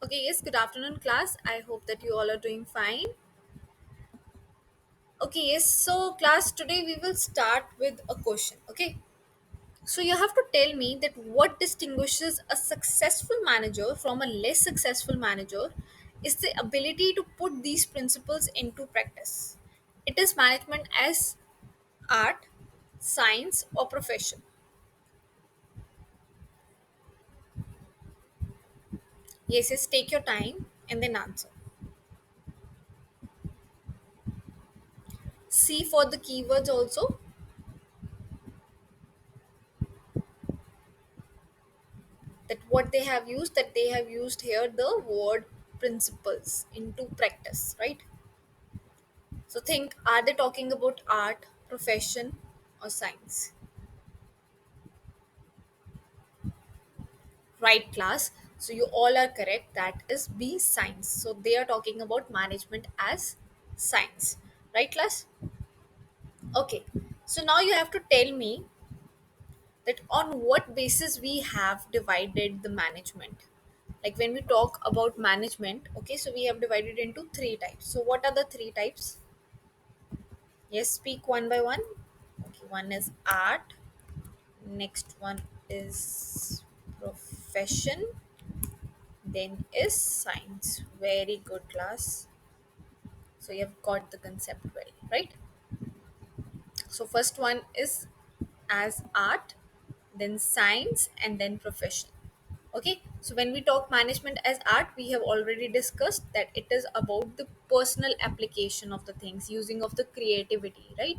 Okay, yes, good afternoon, class. I hope that you all are doing fine. Okay, yes, so class, today we will start with a question. Okay, so you have to tell me that what distinguishes a successful manager from a less successful manager is the ability to put these principles into practice. It is management as art, science, or profession. Yes, yes, take your time and then answer. See for the keywords also that what they have used here the word principles into practice, right? So think, are they talking about art, profession, or science? Right, class. So you all are correct, that is B, science. So they are talking about management as science, right, class? Okay, so now you have to tell me that on what basis we have divided the management. Like when we talk about management, okay, so we have divided into three types. So what are the three types? Yes, speak one by one. Okay, one is art, next one is profession, then is science. Very good, class. So you have got the concept well, right? So first one is as art, then science, and then profession. Okay, so when we talk management as art, we have already discussed that it is about the personal application of the things, using of the creativity, right?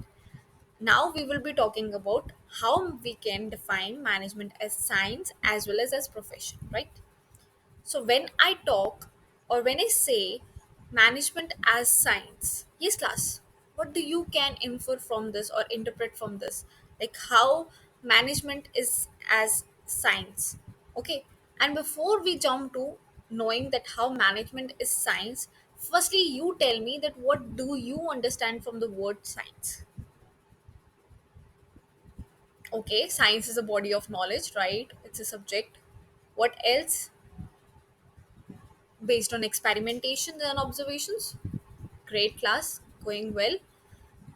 Now we will be talking about how we can define management as science as well as profession, right? So when I talk or when I say management as science, yes class, what do you can infer from this or interpret from this? Like how management is as science. Okay. And before we jump to knowing that how management is science, firstly you tell me that what do you understand from the word science? Okay, science is a body of knowledge, right? It's a subject. What else? Based on experimentations and observations. Great, class, going well.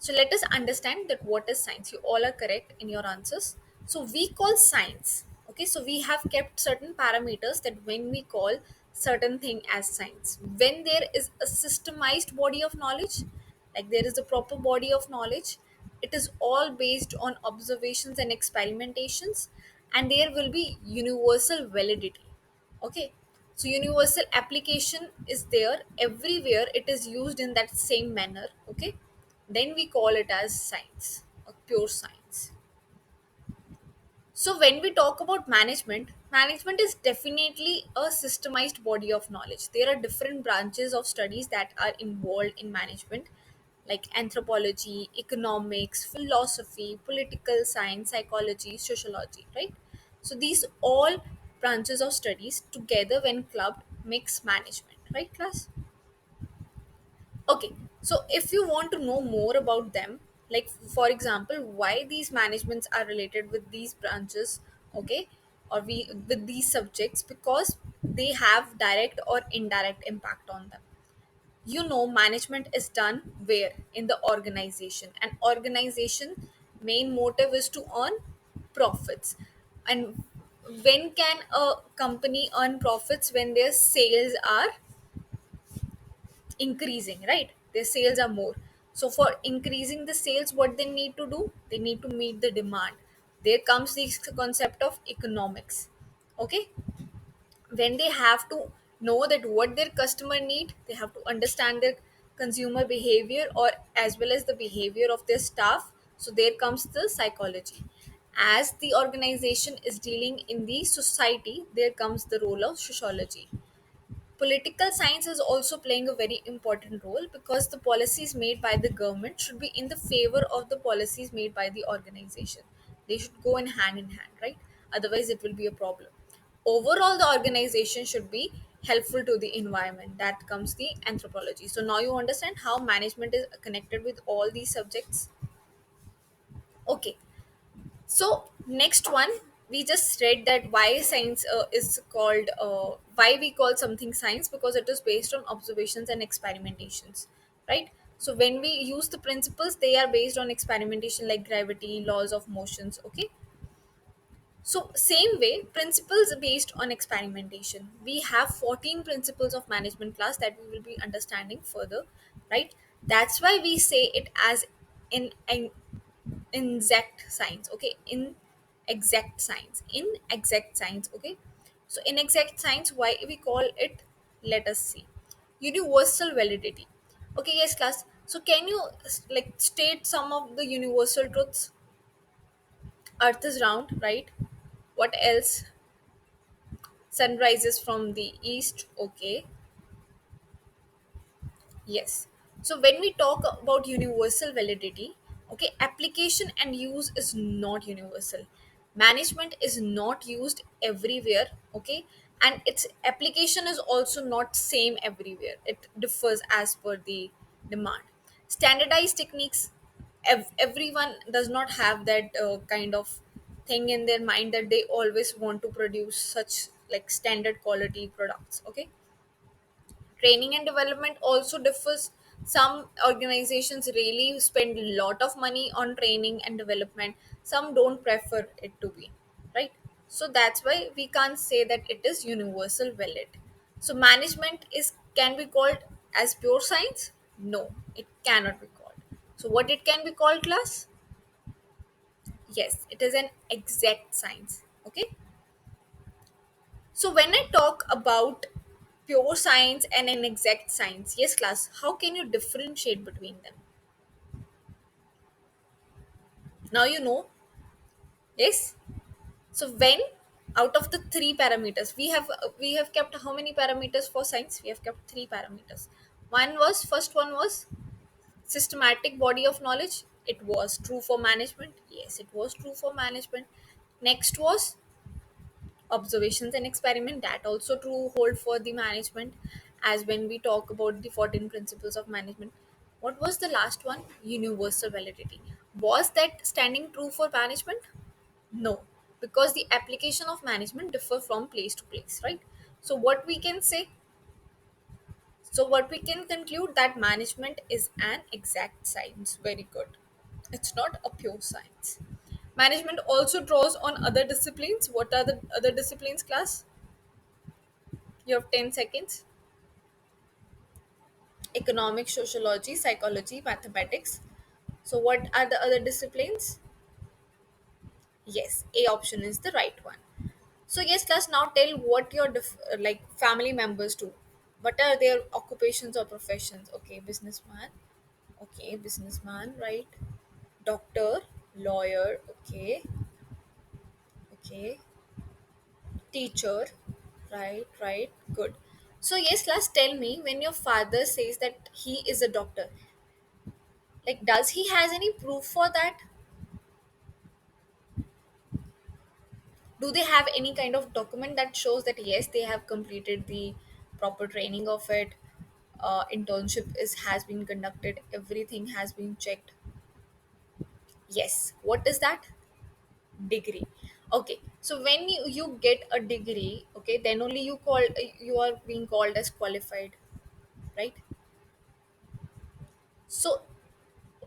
So let us understand that what is science. You all are correct in your answers. So we call science. Okay, so we have kept certain parameters that when we call certain thing as science, when there is a systemized body of knowledge, like there is a proper body of knowledge, it is all based on observations and experimentations, and there will be universal validity. Okay, so universal application is there everywhere, it is used in that same manner. Okay, then we call it as science or pure science. So when we talk about management, management is definitely a systemized body of knowledge. There are different branches of studies that are involved in management, like anthropology, economics, philosophy, political science, psychology, sociology, right? So these all branches of studies together when clubbed makes management, right, class? Okay, so if you want to know more about them, like for example, why these managements are related with these branches, okay, or we with these subjects, because they have direct or indirect impact on them. You know, management is done where in the organization, and organization main motive is to earn profits. And when can a company earn profits? When their sales are increasing, right? Their sales are more. So for increasing the sales, what they need to do, they need to meet the demand. There comes this concept of economics. Okay, when they have to know that what their customer need, they have to understand their consumer behavior or as well as the behavior of their staff. So there comes the psychology. As the organization is dealing in the society, there comes the role of sociology. Political science is also playing a very important role, because the policies made by the government should be in the favor of the policies made by the organization. They should go in hand, right? Otherwise it will be a problem. Overall the organization should be helpful to the environment. That comes the anthropology. So now you understand how management is connected with all these subjects. Okay, so next one, we just read that why science is called why we call something science, because it is based on observations and experimentations, right? So when we use the principles, they are based on experimentation, like gravity, laws of motions. Okay, so same way, principles based on experimentation. We have 14 principles of management class that we will be understanding further, right? That's why we say it as in exact science. Okay, in exact science, in exact science. Okay, so in exact science, why we call it, let us see, universal validity. Okay, yes class, so can you like state some of the universal truths? Earth is round, right? What else? Sun rises from the east. Okay, yes. So when we talk about universal validity, okay, application and use is not universal. Management is not used everywhere, okay, and its application is also not same everywhere. It differs as per the demand. Standardized techniques, everyone does not have that kind of thing in their mind that they always want to produce such like standard quality products. Okay, training and development also differs. Some organizations really spend a lot of money on training and development, some don't prefer it to be, right? So that's why we can't say that it is universal valid. So management is can be called as pure science? No, it cannot be called. So what it can be called, class? Yes, it is an exact science. Okay, so when I talk about pure science and an exact science, yes, class, how can you differentiate between them? Now you know, yes. So when out of the three parameters we have kept how many parameters for science? We have kept three parameters. First one was systematic body of knowledge. It was true for management. Yes, it was true for management. Next was observations and experiment, that also true hold for the management, as when we talk about the 14 principles of management. What was the last one? Universal validity. Was that standing true for management? No, because the application of management differ from place to place, right? So what we can conclude that management is an exact science. Very good, it's not a pure science. Management also draws on other disciplines. What are the other disciplines, class? You have 10 seconds. Economics, sociology, psychology, mathematics. So, what are the other disciplines? Yes, A option is the right one. So, yes, class, now tell what your like family members do. What are their occupations or professions? Okay, businessman. Okay, businessman, right? Doctor, lawyer. Okay, okay. Teacher, right, right. Good. So, yes, class, tell me, when your father says that he is a doctor, like does he has any proof for that? Do they have any kind of document that shows that yes, they have completed the proper training of it? Internship is has been conducted, everything has been checked. Yes, what is that? Degree. Okay, so when you get a degree, okay, then only you are being called as qualified, right? So,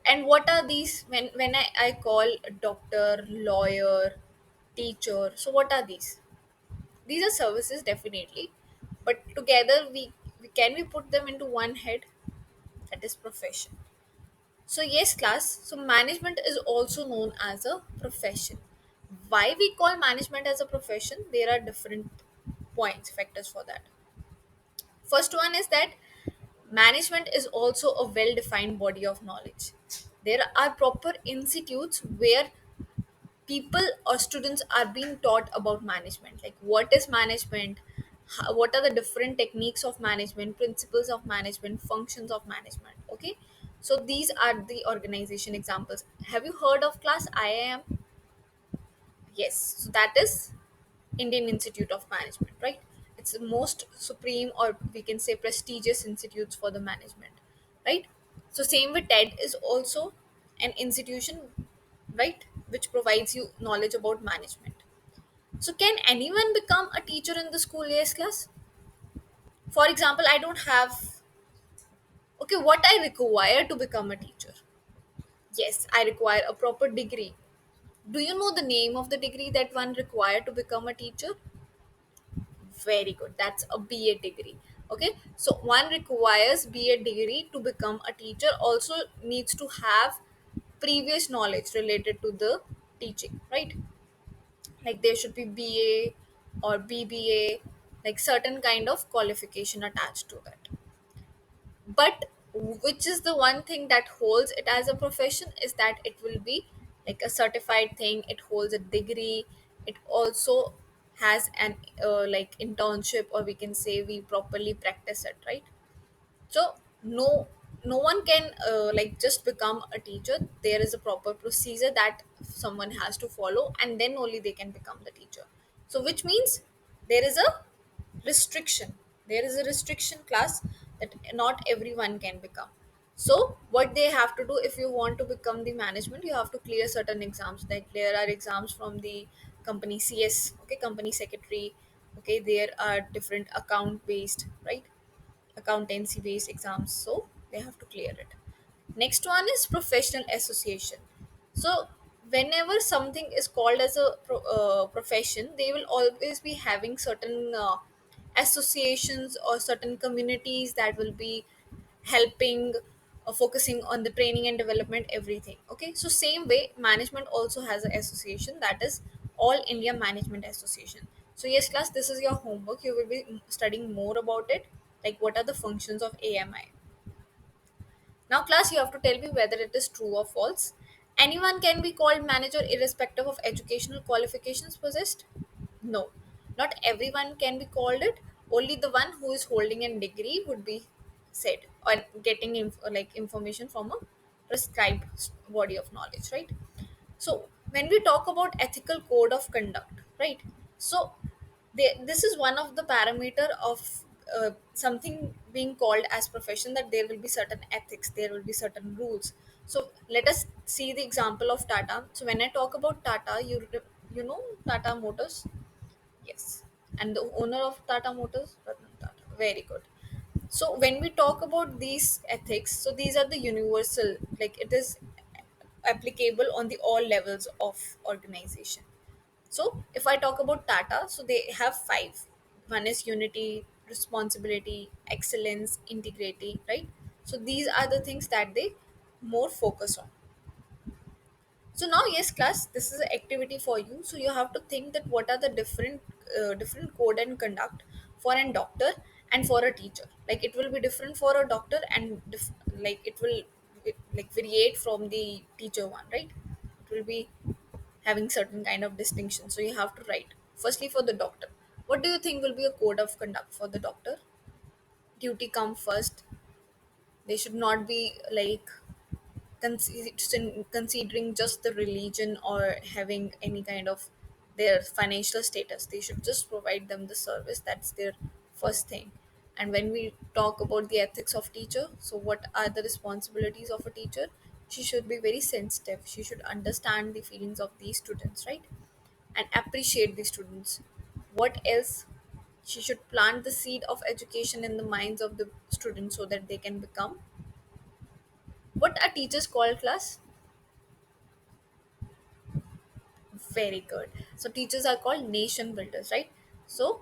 and what are these when I call doctor, lawyer, teacher, so what are these? These are services, definitely, but together we can we put them into one head? That is profession. So yes, class, so management is also known as a profession. Why we call management as a profession? There are different points, factors for that. First one is that management is also a well defined body of knowledge. There are proper institutes where people or students are being taught about management, like what is management, what are the different techniques of management, principles of management, functions of management. Okay, so these are the organization examples. Have you heard of class IIM? Yes, so that is Indian Institute of Management, right? It's the most supreme, or we can say prestigious institutes for the management, right? So same with TED is also an institution, right, which provides you knowledge about management. So can anyone become a teacher in the school? Yes, class. For example, I don't have, okay, what I require to become a teacher. Yes, I require a proper degree. Do you know the name of the degree that one required to become a teacher? Very good. That's a BA degree. Okay, so one requires BA degree to become a teacher. Also needs to have previous knowledge related to the teaching, right? Like there should be BA or BBA, like certain kind of qualification attached to that. But which is the one thing that holds it as a profession is that it will be like a certified thing. It holds a degree. It also has an like internship, or we can say we properly practice it, right? So no one can like just become a teacher. There is a proper procedure that someone has to follow, and then only they can become the teacher. So which means there is a restriction. There is a restriction class that not everyone can become. So what they have to do, if you want to become the management, you have to clear certain exams. Like there are exams from the company CS, okay, company secretary, okay, there are different account based, right, accountancy based exams, so they have to clear it. Next one is professional association. So whenever something is called as a profession, they will always be having certain associations or certain communities that will be helping, focusing on the training and development, everything. Okay, so same way management also has an association, that is All India Management Association. So yes class, this is your homework. You will be studying more about it, like what are the functions of AMI. Now, class, you have to tell me whether it is true or false. Anyone can be called manager irrespective of educational qualifications possessed? No. Not everyone can be called it. Only the one who is holding a degree would be said, or getting like information from a prescribed body of knowledge, right? So when we talk about ethical code of conduct, right? So this is one of the parameter of something being called as profession, that there will be certain ethics, there will be certain rules. So let us see the example of Tata. So when I talk about Tata, you know Tata Motors. Yes, and the owner of Tata Motors, Ratan Tata. Very good. So when we talk about these ethics, so these are the universal, like it is applicable on the all levels of organization. So if I talk about Tata, so they have five. One is unity, responsibility, excellence, integrity, right? So these are the things that they more focus on. So now, yes, class, this is an activity for you. So you have to think that what are the different code and conduct for a doctor and for a teacher. Like it will be different for a doctor, and like it will like variate from the teacher one, right? It will be having certain kind of distinction. So you have to write. Firstly, for the doctor, what do you think will be a code of conduct for the doctor? Duty come first. They should not be like considering just the religion or having any kind of their financial status. They should just provide them the service. That's their first thing. And when we talk about the ethics of teacher, so what are the responsibilities of a teacher? She should be very sensitive. She should understand the feelings of these students, right? And appreciate the students. What else? She should plant the seed of education in the minds of the students so that they can become what are teachers called, class? Very good. So teachers are called nation builders, right? So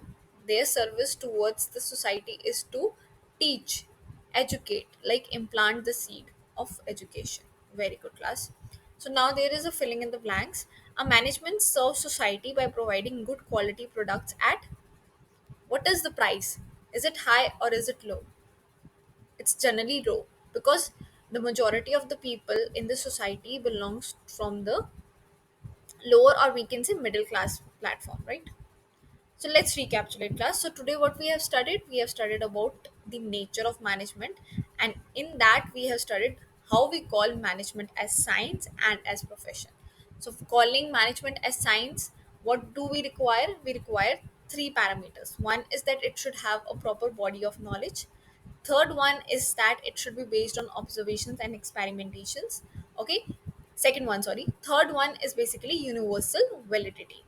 their service towards the society is to teach, educate, like implant the seed of education. Very good, class. So now there is a filling in the blanks. A management serves society by providing good quality products at what is the price? Is it high or is it low? It's generally low, because the majority of the people in the society belongs from the lower, or we can say middle class platform, right? So let's recapitulate, class. So today what we have studied about the nature of management, and in that we have studied how we call management as science and as profession. So for calling management as science, what do we require? We require three parameters. One is that it should have a proper body of knowledge. Third one is that it should be based on observations and experimentations. Okay. Second one, sorry. Third one is basically universal validity.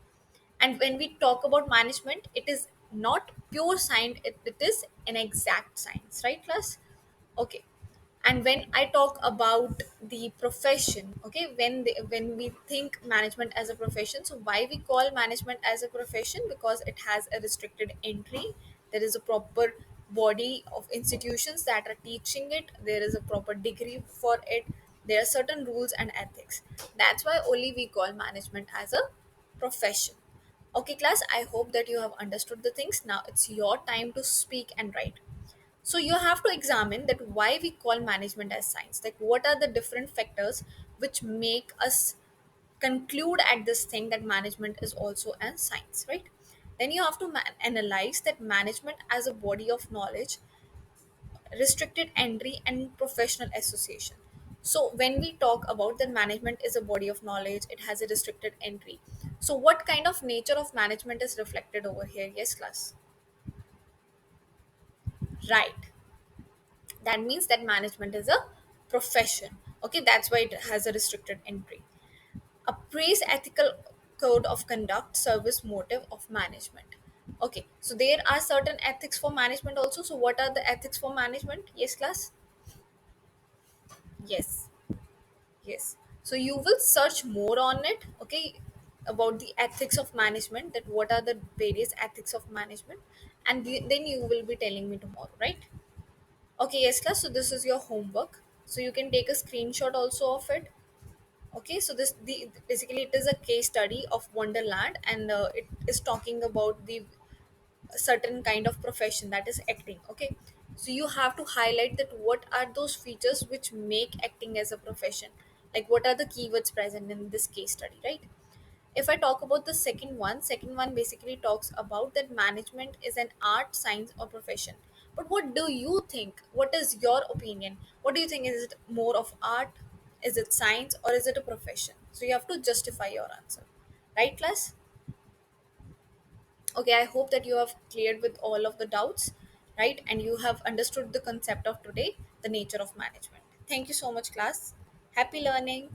And when we talk about management, it is not pure science, it is an exact science, right class? Okay. And when I talk about the profession, okay, when we think management as a profession, so why we call management as a profession? Because it has a restricted entry. There is a proper body of institutions that are teaching it. There is a proper degree for it. There are certain rules and ethics. That's why only we call management as a profession. Okay class, I hope that you have understood the things. Now it's your time to speak and write. So you have to examine that why we call management as science. Like what are the different factors which make us conclude at this thing that management is also a science, right? Then you have to analyze that management as a body of knowledge, restricted entry, and professional association. So when we talk about that management is a body of knowledge, it has a restricted entry. So what kind of nature of management is reflected over here? Yes, class. Right. That means that management is a profession. Okay, that's why it has a restricted entry. A praise ethical code of conduct, service motive of management. Okay, so there are certain ethics for management also. So what are the ethics for management? Yes class. Yes. Yes. So you will search more on it, okay, about the ethics of management, that what are the various ethics of management, and then you will be telling me tomorrow, right? Okay, yes, class. So this is your homework. So you can take a screenshot also of it. Okay, so this the basically it is a case study of Wonderland, and it is talking about the certain kind of profession, that is acting. Okay, so you have to highlight that what are those features which make acting as a profession. Like what are the keywords present in this case study, right? If I talk about the second one basically talks about that management is an art, science, or profession. But what do you think? What is your opinion? What do you think? Is it more of art? Is it science? Or is it a profession? So you have to justify your answer. Right, class? Okay, I hope that you have cleared with all of the doubts, right? And you have understood the concept of today, the nature of management. Thank you so much, class. Happy learning.